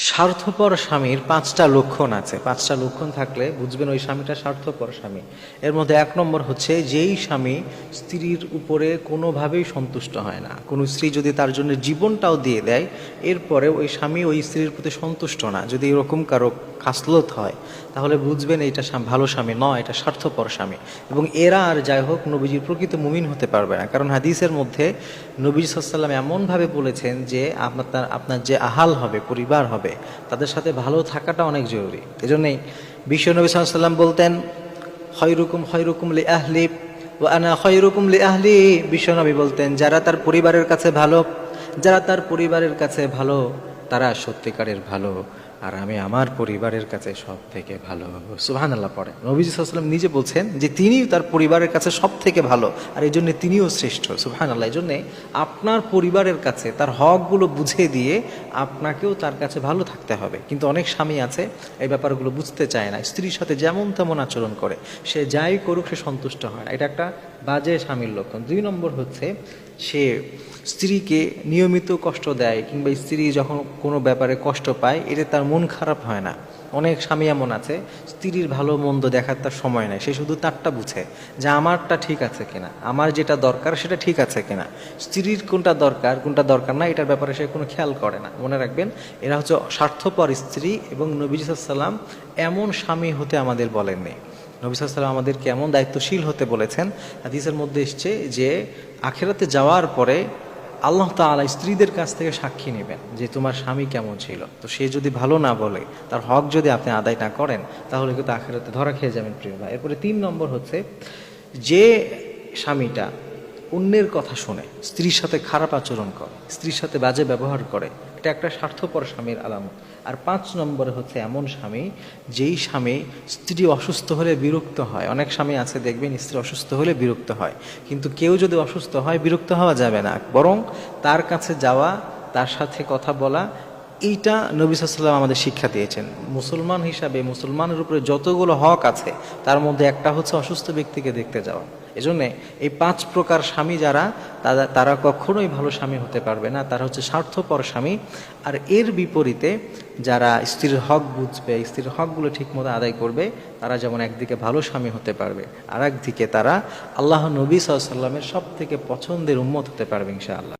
স্বার্থপর স্বামীর 5টা লক্ষণ আছে। 5টা লক্ষণ থাকলে বুঝবেন ওই স্বামীটা স্বার্থপর স্বামী। এর মধ্যে 1 নম্বর হচ্ছে, যেই স্বামী স্ত্রীর উপরে কোনোভাবেই সন্তুষ্ট হয় না, কোনো স্ত্রী যদি তার জন্য জীবনটাও দিয়ে দেয়, এরপরে ওই স্বামী ওই স্ত্রীর প্রতি সন্তুষ্ট না, যদি এরকম কারো খাসলত হয়, তাহলে বুঝবেন এটা ভালো স্বামী নয়, এটা স্বার্থপর স্বামী। এবং এরা আর যাই হোক নবীজির প্রকৃত মুমিন হতে পারবে না। কারণ হাদিসের মধ্যে নবীজি সাল্লাল্লাহু আলাইহি ওয়াসাল্লাম এমনভাবে বলেছেন যে আপনার যে আহাল হবে, পরিবার হবে, তাদের সাথে ভালো থাকাটা অনেক জরুরি। এজন্যই বিশ্ব নবী সাল্লাল্লাহু আলাইহি ওয়াসাল্লাম বলতেন, খয়রুকুম খয়রুকুম লি আহলি ওয়া আনা খয়রুকুম লি আহলি। বিশ্ব নবী বলতেন, যারা তার পরিবারের কাছে ভালো, যারা তার পরিবারের কাছে ভালো, তারা সত্যিকারের ভালো, আর আমি আমার পরিবারের কাছে সব থেকে ভালো। সুবহানাল্লাহ পড়ে নবীজি সাল্লাল্লাহু আলাইহি ওয়াসাল্লাম নিজে বলছেন যে তিনি তার পরিবারের কাছে সব থেকে ভালো, আর এই জন্য তিনিও শ্রেষ্ঠ। সুবহানাল্লাহ। এই জন্যে আপনার পরিবারের কাছে তার হকগুলো বুঝিয়ে দিয়ে আপনাকেও তার কাছে ভালো থাকতে হবে। কিন্তু অনেক স্বামী আছে এই ব্যাপারগুলো বুঝতে চায় না, স্ত্রীর সাথে যেমন তেমন আচরণ করে, সে যাই করুক সে সন্তুষ্ট হয় না। এটা একটা বাজে স্বামীর লক্ষণ। 2 নম্বর হচ্ছে, সে স্ত্রীকে নিয়মিত কষ্ট দেয়, কিংবা স্ত্রী যখন কোনো ব্যাপারে কষ্ট পায় এতে তার মন খারাপ হয় না। অনেক স্বামী এমন আছে, স্ত্রীর ভালো মন্দ দেখার তার সময় নেই, সে শুধু তারটা বুঝে যে আমারটা ঠিক আছে কিনা, আমার যেটা দরকার সেটা ঠিক আছে কিনা, স্ত্রীর কোনটা দরকার কোনটা দরকার না এটার ব্যাপারে সে কোনো খেয়াল করে না। মনে রাখবেন, এরা হচ্ছে স্বার্থপর স্ত্রী। এবং নবী সাল্লাল্লাহু আলাইহি ওয়াসাল্লাম এমন স্বামী হতে আমাদের বলেননি। নবী সাল্লাল্লাহু আলাইহি ওয়াসাল্লাম আমাদেরকে এমন দায়িত্বশীল হতে বলেছেন। হাদিসের মধ্যে এসছে যে আখিরাতে যাওয়ার পরে আল্লাহ তাআলা স্ত্রীদের কাছ থেকে সাক্ষী নেবেন যে তোমার স্বামী কেমন ছিল। তো সে যদি ভালো না বলে, তার হক যদি আপনি আদায় না করেন, তাহলে কিন্তু আখিরাতে ধরা খেয়ে যাবেন, প্রিয় ভাই। এরপরে 3 নম্বর হচ্ছে, যে স্বামীটা অন্যের কথা শুনে স্ত্রীর সাথে খারাপ আচরণ করে, স্ত্রীর সাথে বাজে ব্যবহার করে, এটা একটা স্বার্থপর স্বামীর আলামত। আর 5 নম্বরে হচ্ছে এমন স্বামী, যেই স্বামী স্ত্রী অসুস্থ হলে বিরক্ত হয়। অনেক স্বামী আছে দেখবেন স্ত্রী অসুস্থ হলে বিরক্ত হয়, কিন্তু কেউ যদি অসুস্থ হয় বিরক্ত হওয়া যাবে না, বরং তার কাছে যাওয়া, তার সাথে কথা বলা, এইটা নবী সাল্লাল্লাহু আলাইহি ওয়াসাল্লাম আমাদের শিক্ষা দিয়েছেন। মুসলমান হিসাবে মুসলমানের উপরে যতগুলো হক আছে তার মধ্যে একটা হচ্ছে অসুস্থ ব্যক্তিকে দেখতে যাওয়া। এজন্য এই 5 প্রকার স্বামী যারা, তারা কখনোই ভালো স্বামী হতে পারবে না, তারা হচ্ছে স্বার্থপর স্বামী। আর এর বিপরীতে যারা স্ত্রীর হক বুঝবে, স্ত্রীর হকগুলো ঠিকমতো আদায় করবে, তারা যেমন একদিকে ভালো স্বামী হতে পারবে, আর একদিকে তারা আল্লাহ নবী সাল্লাল্লাহু আলাইহি ওয়াসাল্লামের সব থেকে পছন্দের উম্মত হতে পারবে ইনশাআল্লাহ।